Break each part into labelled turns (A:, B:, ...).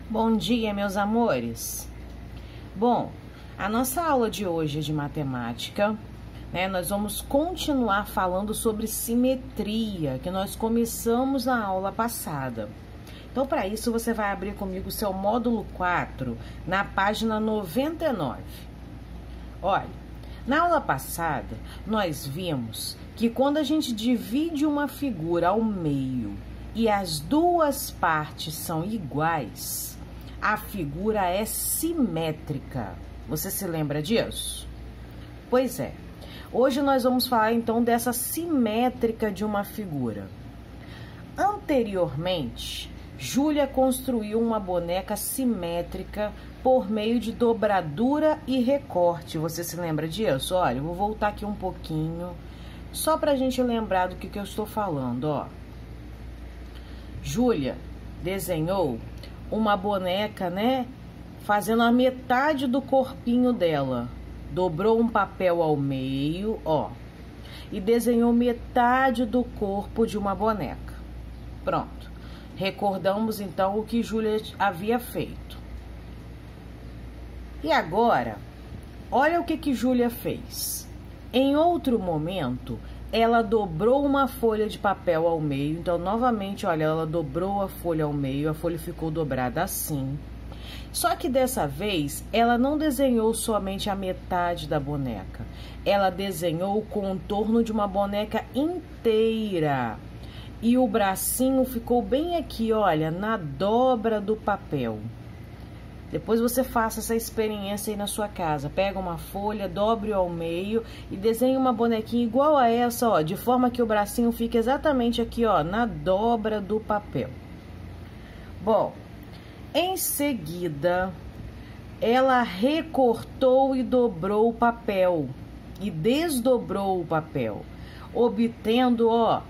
A: Bom dia, meus amores. Bom, a nossa aula de hoje é de matemática, né? Nós vamos continuar falando sobre simetria, que nós começamos na aula passada. Então, para isso, você vai abrir comigo o seu módulo 4, na página 99. Olha, na aula passada, nós vimos que quando a gente divide uma figura ao meio e as duas partes são iguais, a figura é simétrica. Você se lembra disso? Pois é. Hoje nós vamos falar então dessa simétrica de uma figura. Anteriormente, Júlia construiu uma boneca simétrica por meio de dobradura e recorte. Você se lembra disso? Olha, eu vou voltar aqui um pouquinho, só para a gente lembrar do que eu estou falando, ó. Júlia desenhou uma boneca, né? Fazendo a metade do corpinho dela. Dobrou um papel ao meio, ó. E desenhou metade do corpo de uma boneca. Pronto. Recordamos, então, o que Júlia havia feito. E agora, olha o que Júlia fez. Em outro momento, ela dobrou uma folha de papel ao meio. Então, novamente, olha, ela dobrou a folha ao meio. A folha ficou dobrada assim. Só que dessa vez, ela não desenhou somente a metade da boneca. Ela desenhou o contorno de uma boneca inteira. E o bracinho ficou bem aqui, olha, na dobra do papel. Depois você faça essa experiência aí na sua casa. Pega uma folha, dobre ao meio e desenhe uma bonequinha igual a essa, ó, de forma que o bracinho fique exatamente aqui, ó, na dobra do papel. Bom, em seguida, ela recortou e dobrou o papel e desdobrou o papel, obtendo, ó,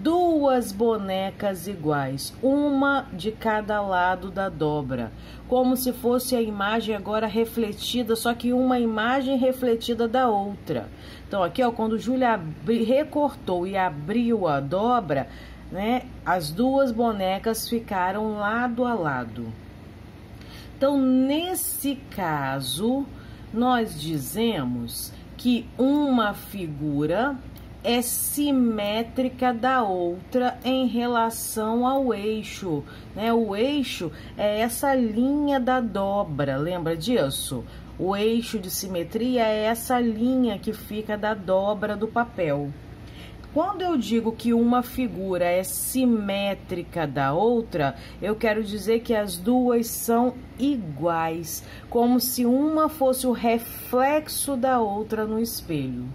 A: duas bonecas iguais, uma de cada lado da dobra, como se fosse a imagem agora refletida, só que uma imagem refletida da outra. Então, aqui, ó, quando Júlia recortou e abriu a dobra, né, as duas bonecas ficaram lado a lado. Então, nesse caso, nós dizemos que uma figura é simétrica da outra em relação ao eixo, né? O eixo é essa linha da dobra, lembra disso? O eixo de simetria é essa linha que fica da dobra do papel. Quando eu digo que uma figura é simétrica da outra, eu quero dizer que as duas são iguais, como se uma fosse o reflexo da outra no espelho.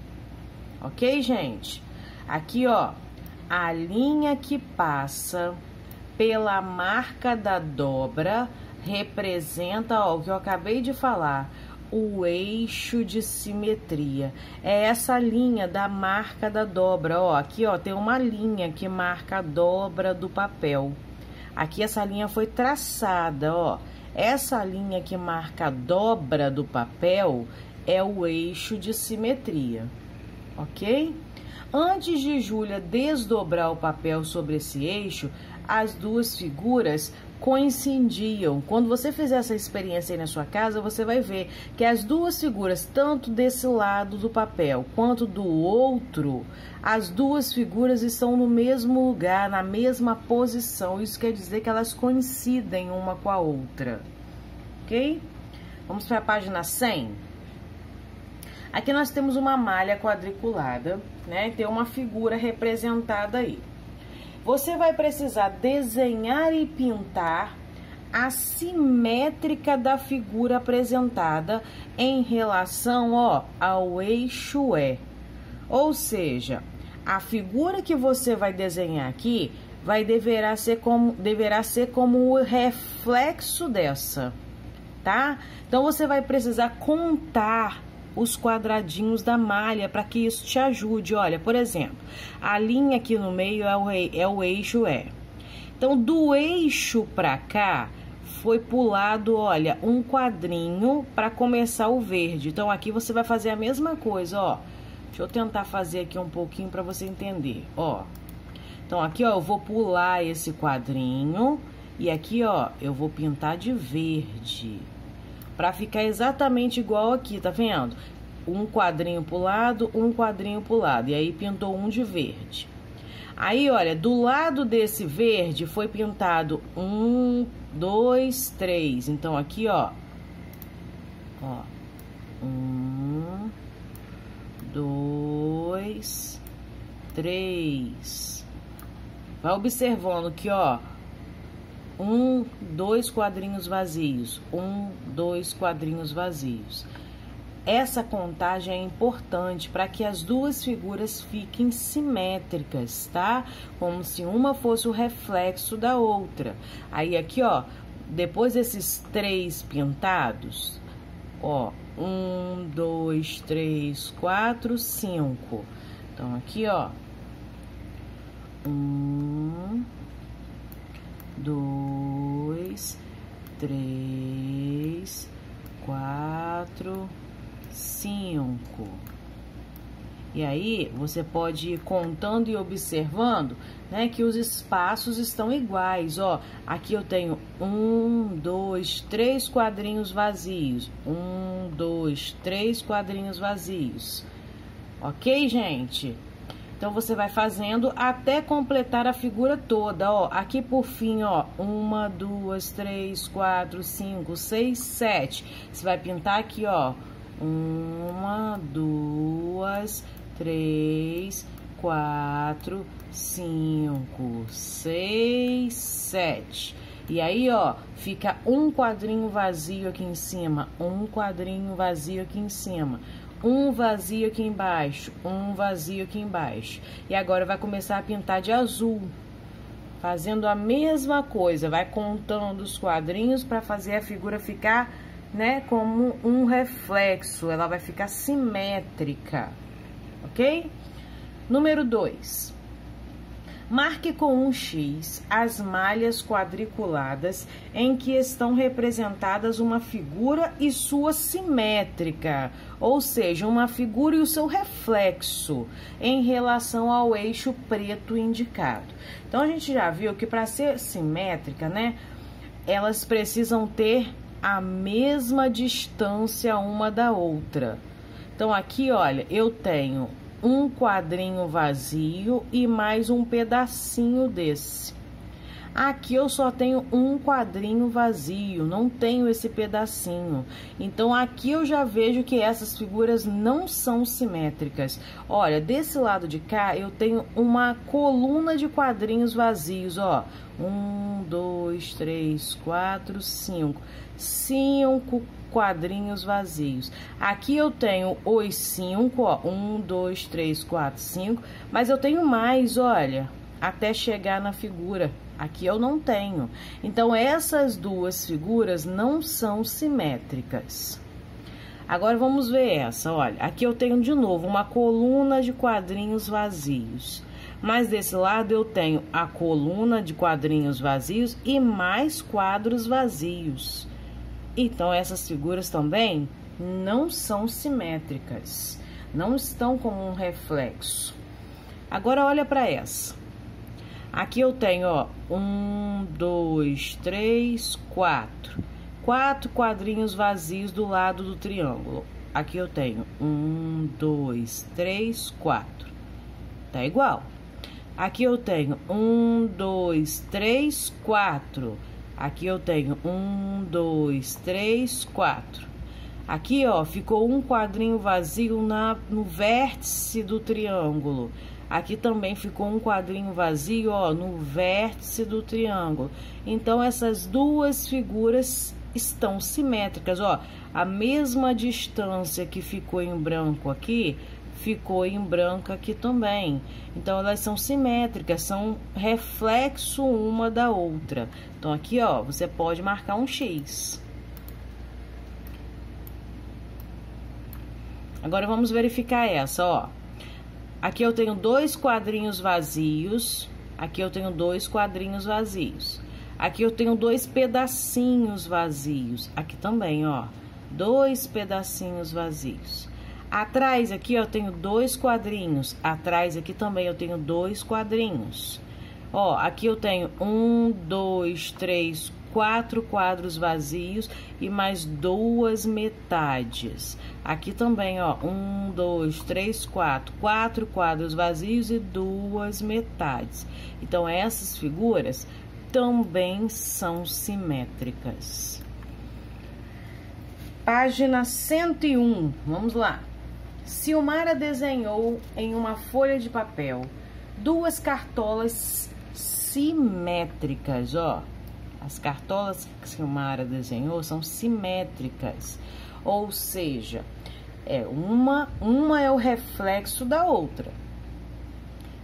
A: Ok, gente? Aqui, ó, a linha que passa pela marca da dobra representa, ó, o que eu acabei de falar, o eixo de simetria. É essa linha da marca da dobra, ó. Aqui, ó, tem uma linha que marca a dobra do papel. Aqui essa linha foi traçada, ó. Essa linha que marca a dobra do papel é o eixo de simetria. Ok? Antes de Júlia desdobrar o papel sobre esse eixo, as duas figuras coincidiam. Quando você fizer essa experiência aí na sua casa, você vai ver que as duas figuras, tanto desse lado do papel quanto do outro, as duas figuras estão no mesmo lugar, na mesma posição. Isso quer dizer que elas coincidem uma com a outra. Ok? Vamos para a página 100. Aqui nós temos uma malha quadriculada, né? Tem uma figura representada aí. Você vai precisar desenhar e pintar a simétrica da figura apresentada em relação, ó, ao eixo E. Ou seja, a figura que você vai desenhar aqui deverá ser como o reflexo dessa, tá? Então você vai precisar contar os quadradinhos da malha para que isso te ajude. Olha, por exemplo, a linha aqui no meio é o eixo E. Então, do eixo para cá, foi pulado, olha, um quadrinho para começar o verde. Então, aqui você vai fazer a mesma coisa, ó. Deixa eu tentar fazer aqui um pouquinho para você entender, ó. Então, aqui, ó, eu vou pular esse quadrinho E aqui, ó, eu vou pintar de verde. Pra ficar exatamente igual aqui, tá vendo? Um quadrinho pro lado, um quadrinho pro lado. E aí, pintou um de verde. Aí, olha, do lado desse verde foi pintado 1, 2, 3. Então, aqui, ó. Ó. 1, 2, 3. Vai observando que, ó. 1, 2 quadrinhos vazios. 1, 2 quadrinhos vazios. Essa contagem é importante para que as duas figuras fiquem simétricas, tá? Como se uma fosse o reflexo da outra. Aí aqui, ó, depois desses 3 pintados, ó, 1, 2, 3, 4, 5. Então aqui, ó, 1, 2, 3, 4, 5. E aí, você pode ir contando e observando, né, que os espaços estão iguais, ó. Aqui eu tenho 1, 2, 3 quadrinhos vazios. 1, 2, 3 quadrinhos vazios. Ok, gente? Então, você vai fazendo até completar a figura toda, ó. Aqui por fim, ó, 1, 2, 3, 4, 5, 6, 7. Você vai pintar aqui, ó. 1, 2, 3, 4, 5, 6, 7. E aí, ó, fica um quadrinho vazio aqui em cima, um quadrinho vazio aqui em cima, um vazio aqui embaixo, um vazio aqui embaixo. E agora vai começar a pintar de azul, fazendo a mesma coisa, vai contando os quadrinhos para fazer a figura ficar, né, como um reflexo, ela vai ficar simétrica, ok? Número 2. Marque com um X as malhas quadriculadas em que estão representadas uma figura e sua simétrica, ou seja, uma figura e o seu reflexo em relação ao eixo preto indicado. Então, a gente já viu que para ser simétrica, né, elas precisam ter a mesma distância uma da outra. Então, aqui, olha, eu tenho um quadrinho vazio e mais um pedacinho desse. Aqui eu só tenho um quadrinho vazio, não tenho esse pedacinho. Então, aqui eu já vejo que essas figuras não são simétricas. Olha, desse lado de cá eu tenho uma coluna de quadrinhos vazios, ó. 1, 2, 3, 4, 5. 5 quadrinhos vazios. Aqui eu tenho os 5, ó, 1, 2, 3, 4, 5, mas eu tenho mais, olha, até chegar na figura. Aqui eu não tenho. Então, essas duas figuras não são simétricas. Agora, vamos ver essa, olha. Aqui eu tenho, de novo, uma coluna de quadrinhos vazios. Mas desse lado eu tenho a coluna de quadrinhos vazios e mais quadros vazios. Então, essas figuras também não são simétricas, não estão como um reflexo. Agora, olha para essa. Aqui eu tenho, ó, 1, 2, 3, 4. 4 quadrinhos vazios do lado do triângulo. Aqui eu tenho 1, 2, 3, 4. Tá igual. Aqui eu tenho 1, 2, 3, 4. Aqui eu tenho 1, 2, 3, 4. Aqui, ó, ficou um quadrinho vazio no vértice do triângulo. Aqui também ficou um quadrinho vazio, ó, no vértice do triângulo. Então, essas duas figuras estão simétricas, ó. A mesma distância que ficou em branco aqui, ficou em branco aqui também. Então, elas são simétricas, são reflexo uma da outra. Então, aqui, ó, você pode marcar um X. Agora, vamos verificar essa, ó. Aqui eu tenho 2 quadrinhos vazios. Aqui eu tenho 2 quadrinhos vazios. Aqui eu tenho 2 pedacinhos vazios. Aqui também, ó, 2 pedacinhos vazios. Atrás aqui eu tenho 2 quadrinhos. Atrás aqui também eu tenho 2 quadrinhos. Ó, aqui eu tenho 1, 2, 3, 4 quadros vazios e mais 2 metades. Aqui também, ó, 1, 2, 3, 4 quadros vazios e 2 metades. Então, essas figuras também são simétricas. Página 101, vamos lá. Silmara desenhou em uma folha de papel 2 cartolas simétricas, ó. As cartolas que Silmara desenhou são simétricas, ou seja, uma é o reflexo da outra.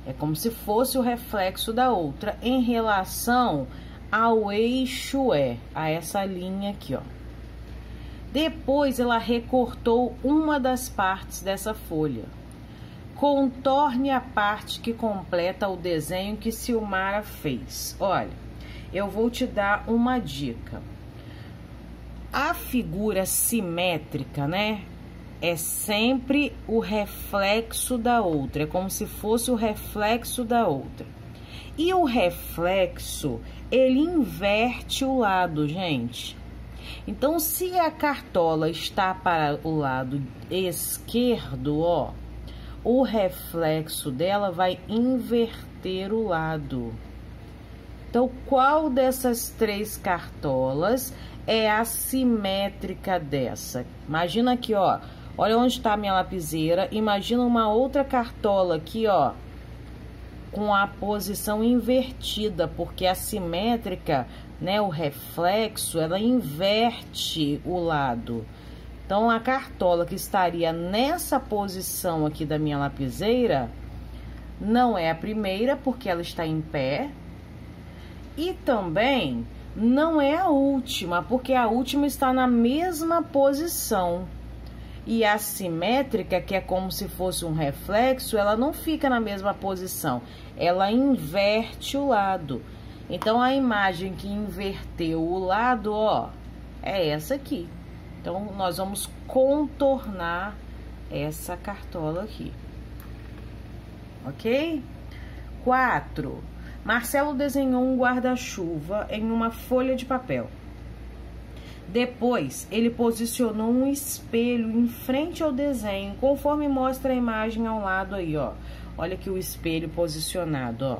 A: É como se fosse o reflexo da outra em relação ao eixo a essa linha aqui, ó. Depois ela recortou uma das partes dessa folha. Contorne a parte que completa o desenho que Silmara fez. Olha, eu vou te dar uma dica. A figura simétrica, né? É sempre o reflexo da outra. É como se fosse o reflexo da outra. E o reflexo, ele inverte o lado, gente. Então, se a cartola está para o lado esquerdo, ó, o reflexo dela vai inverter o lado. Então, qual dessas 3 cartolas é a simétrica dessa? Imagina aqui, ó. Olha onde está a minha lapiseira. Imagina uma outra cartola aqui, ó, com a posição invertida, porque a simétrica, né, o reflexo, ela inverte o lado. Então, a cartola que estaria nessa posição aqui da minha lapiseira não é a primeira, porque ela está em pé. E também não é a última, porque a última está na mesma posição. E a simétrica, que é como se fosse um reflexo, ela não fica na mesma posição. Ela inverte o lado. Então, a imagem que inverteu o lado, ó, é essa aqui. Então, nós vamos contornar essa cartola aqui. Ok? 4. Marcelo desenhou um guarda-chuva em uma folha de papel. Depois, ele posicionou um espelho em frente ao desenho, conforme mostra a imagem ao lado aí, ó. Olha aqui o espelho posicionado, ó.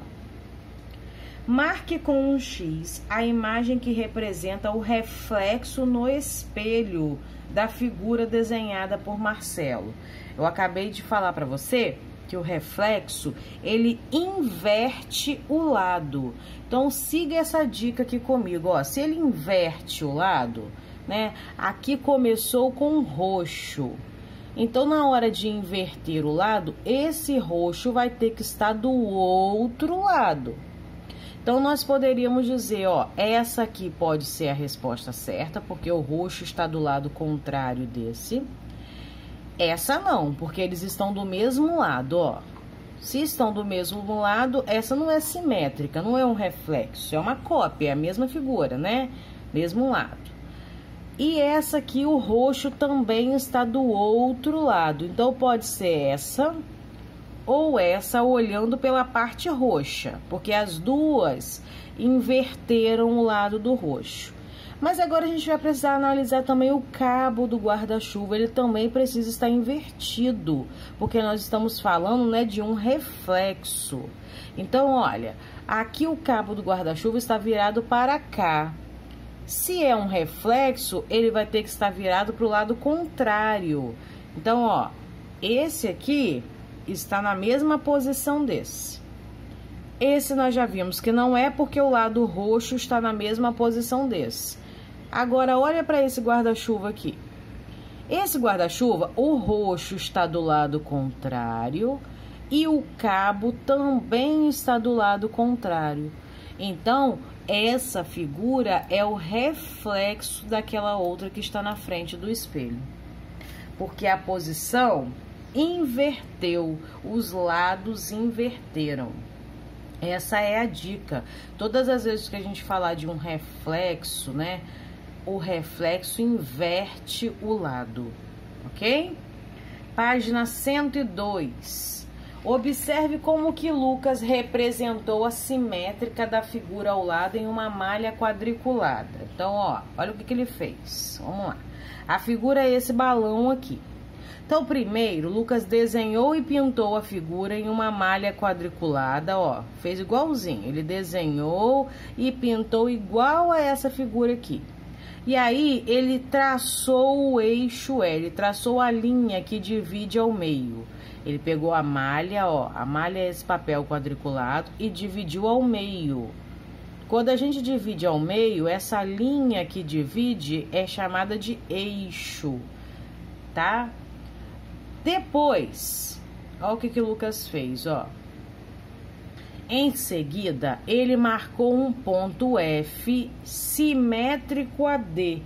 A: Marque com um X a imagem que representa o reflexo no espelho da figura desenhada por Marcelo. Eu acabei de falar para você que o reflexo, ele inverte o lado. Então, siga essa dica aqui comigo, ó. Se ele inverte o lado, né? Aqui começou com roxo. Então, na hora de inverter o lado, esse roxo vai ter que estar do outro lado. Então, nós poderíamos dizer, ó, essa aqui pode ser a resposta certa, porque o roxo está do lado contrário desse. Essa não, porque eles estão do mesmo lado, ó. Se estão do mesmo lado, essa não é simétrica, não é um reflexo, é uma cópia, é a mesma figura, né? Mesmo lado. E essa aqui, o roxo, também está do outro lado. Então, pode ser essa ou essa olhando pela parte roxa, porque as duas inverteram o lado do roxo. Mas agora a gente vai precisar analisar também o cabo do guarda-chuva. Ele também precisa estar invertido, porque nós estamos falando, né, de um reflexo. Então, olha, aqui o cabo do guarda-chuva está virado para cá. Se é um reflexo, ele vai ter que estar virado para o lado contrário. Então, ó, esse aqui está na mesma posição desse. Esse nós já vimos que não é, porque o lado roxo está na mesma posição desse. Agora, olha para esse guarda-chuva aqui. Esse guarda-chuva, o roxo está do lado contrário e o cabo também está do lado contrário. Então, essa figura é o reflexo daquela outra que está na frente do espelho. Porque a posição inverteu, os lados inverteram. Essa é a dica. Todas as vezes que a gente falar de um reflexo, né? O reflexo inverte o lado, ok? Página 102. Observe como que Lucas representou a simétrica da figura ao lado em uma malha quadriculada. Então, ó, olha o que ele fez. Vamos lá. A figura é esse balão aqui. Então, primeiro, Lucas desenhou e pintou a figura em uma malha quadriculada, ó. Fez igualzinho. Ele desenhou e pintou igual a essa figura aqui. E aí, ele traçou o eixo E, ele traçou a linha que divide ao meio. Ele pegou a malha, ó, a malha é esse papel quadriculado e dividiu ao meio. Quando a gente divide ao meio, essa linha que divide é chamada de eixo, tá? Depois, ó o que Lucas fez, ó. Em seguida, ele marcou um ponto F simétrico a D,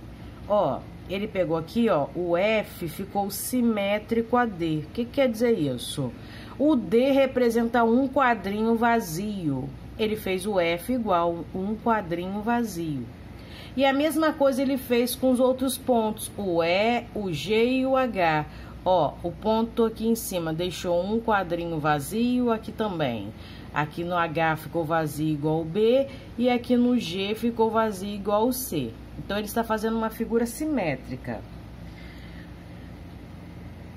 A: ó. Ele pegou aqui, ó, o F ficou simétrico a D. O que quer dizer isso? O D representa um quadrinho vazio. Ele fez o F igual um quadrinho vazio. E a mesma coisa ele fez com os outros pontos, o E, o G e o H. Ó, o ponto aqui em cima deixou um quadrinho vazio, aqui também. Aqui no H ficou vazio igual ao B e aqui no G ficou vazio igual ao C. Então, ele está fazendo uma figura simétrica.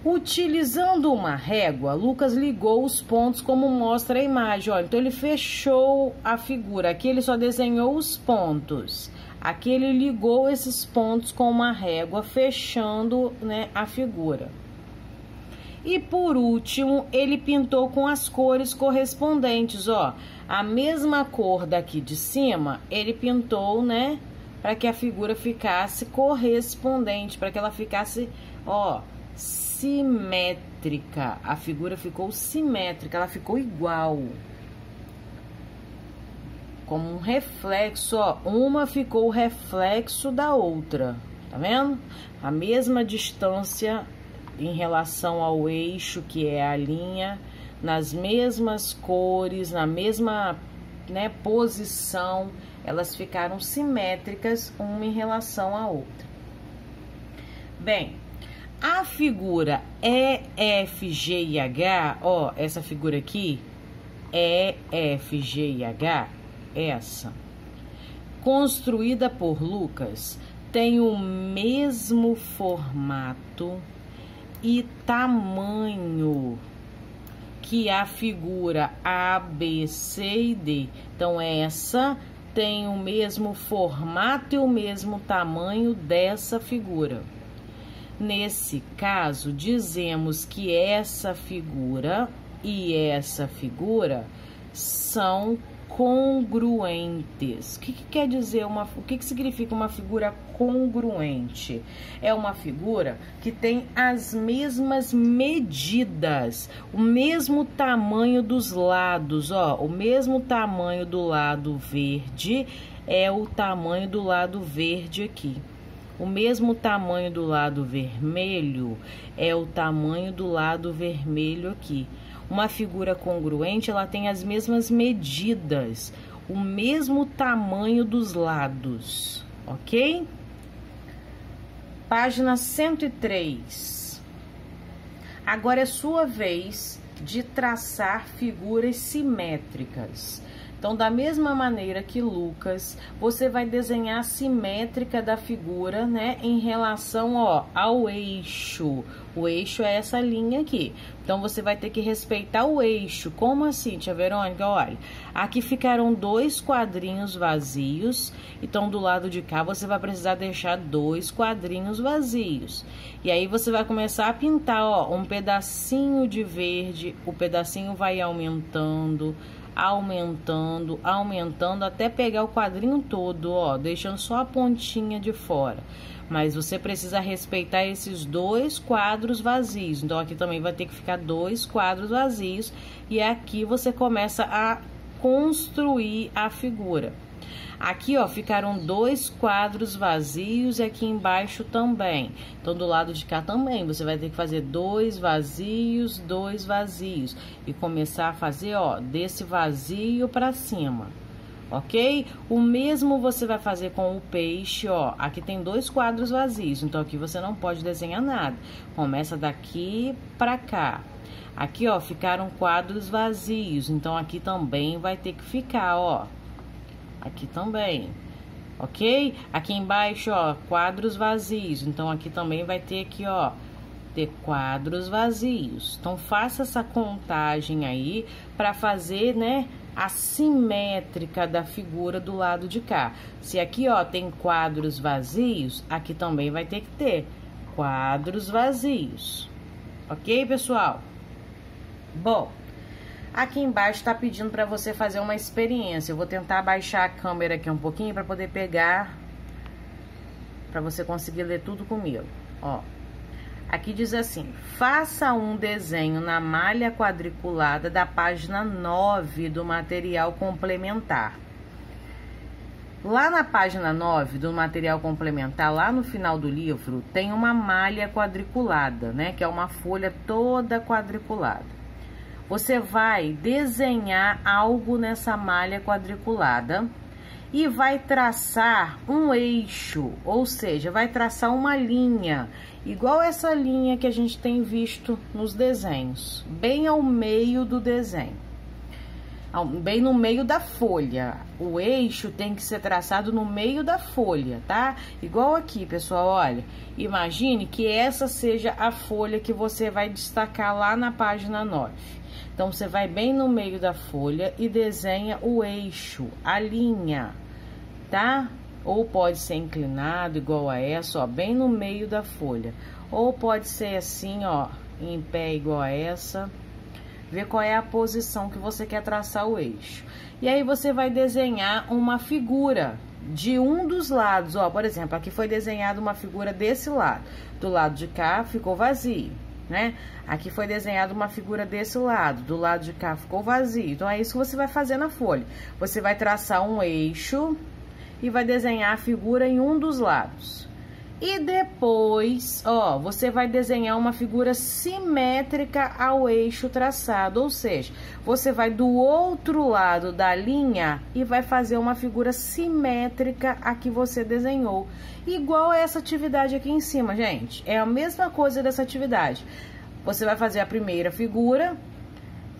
A: Utilizando uma régua, Lucas ligou os pontos como mostra a imagem. Olha, então, ele fechou a figura. Aqui ele só desenhou os pontos. Aqui ele ligou esses pontos com uma régua, fechando, né, a figura. E por último, ele pintou com as cores correspondentes, ó. A mesma cor daqui de cima, ele pintou, né, para que a figura ficasse correspondente, para que ela ficasse, ó, simétrica. A figura ficou simétrica, ela ficou igual. Como um reflexo, ó, uma ficou o reflexo da outra, tá vendo? A mesma distância em relação ao eixo, que é a linha, nas mesmas cores, na mesma, né, posição, elas ficaram simétricas uma em relação à outra. Bem, a figura EFG e H, ó, essa figura aqui, EFG e H, essa, construída por Lucas, tem o mesmo formato e tamanho que a figura A, B, C e D. Então, essa tem o mesmo formato e o mesmo tamanho dessa figura. Nesse caso, dizemos que essa figura e essa figura são congruentes. O que quer dizer o que significa uma figura congruente? É uma figura que tem as mesmas medidas, o mesmo tamanho dos lados, ó, o mesmo tamanho do lado verde é o tamanho do lado verde aqui. O mesmo tamanho do lado vermelho é o tamanho do lado vermelho aqui. Uma figura congruente, ela tem as mesmas medidas, o mesmo tamanho dos lados, ok? Página 103. Agora é sua vez de traçar figuras simétricas. Então, da mesma maneira que Lucas, você vai desenhar a simétrica da figura, né, em relação, ó, ao eixo. O eixo é essa linha aqui. Então, você vai ter que respeitar o eixo. Como assim, tia Verônica? Olha, aqui ficaram 2 quadrinhos vazios. Então, do lado de cá, você vai precisar deixar 2 quadrinhos vazios. E aí, você vai começar a pintar, ó, um pedacinho de verde. O pedacinho vai aumentando, aumentando, aumentando, até pegar o quadrinho todo, ó, deixando só a pontinha de fora. Mas você precisa respeitar esses 2 quadros vazios. Então, aqui também vai ter que ficar 2 quadros vazios. E aqui você começa a construir a figura. Aqui, ó, ficaram 2 quadros vazios e aqui embaixo também. Então, do lado de cá também, você vai ter que fazer 2 vazios, 2 vazios. E começar a fazer, ó, desse vazio pra cima. ok? O mesmo você vai fazer com o peixe, ó. Aqui tem 2 quadros vazios, então aqui você não pode desenhar nada. Começa daqui pra cá. Aqui, ó, ficaram quadros vazios, então aqui também vai ter que ficar, ó. Aqui também, ok? Aqui embaixo, ó, quadros vazios, então aqui também vai ter aqui, ó, ter quadros vazios. Então, faça essa contagem aí para fazer, né, a simétrica da figura do lado de cá. Se aqui, ó, tem quadros vazios, aqui também vai ter que ter quadros vazios. Ok, pessoal? Bom, aqui embaixo tá pedindo para você fazer uma experiência. Eu vou tentar abaixar a câmera aqui um pouquinho para poder pegar, para você conseguir ler tudo comigo. Ó, aqui diz assim: faça um desenho na malha quadriculada da página 9 do material complementar. Lá na página 9 do material complementar, lá no final do livro, tem uma malha quadriculada, né? Que é uma folha toda quadriculada. Você vai desenhar algo nessa malha quadriculada e vai traçar um eixo, ou seja, vai traçar uma linha, igual essa linha que a gente tem visto nos desenhos, bem ao meio do desenho, bem no meio da folha. O eixo tem que ser traçado no meio da folha, tá? Igual aqui, pessoal, olha, imagine que essa seja a folha que você vai destacar lá na página 9. Então, você vai bem no meio da folha e desenha o eixo, a linha, tá? Ou pode ser inclinado, igual a essa, ó, bem no meio da folha. Ou pode ser assim, ó, em pé, igual a essa. Ver qual é a posição que você quer traçar o eixo. E aí, você vai desenhar uma figura de um dos lados, ó. Por exemplo, aqui foi desenhada uma figura desse lado. Do lado de cá, ficou vazio, né? Aqui foi desenhada uma figura desse lado, do lado de cá ficou vazio. Então, é isso que você vai fazer na folha. Você vai traçar um eixo e vai desenhar a figura em um dos lados. E depois, ó, você vai desenhar uma figura simétrica ao eixo traçado. Ou seja, você vai do outro lado da linha e vai fazer uma figura simétrica a que você desenhou. Igual a essa atividade aqui em cima, gente. É a mesma coisa dessa atividade. Você vai fazer a primeira figura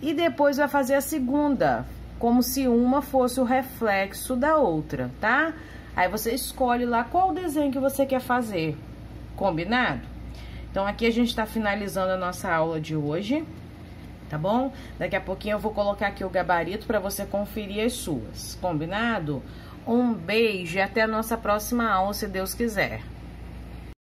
A: e depois vai fazer a segunda, como se uma fosse o reflexo da outra, tá? Aí você escolhe lá qual desenho que você quer fazer, combinado? Então, aqui a gente tá finalizando a nossa aula de hoje, tá bom? Daqui a pouquinho eu vou colocar aqui o gabarito para você conferir as suas, combinado? Um beijo e até a nossa próxima aula, se Deus quiser.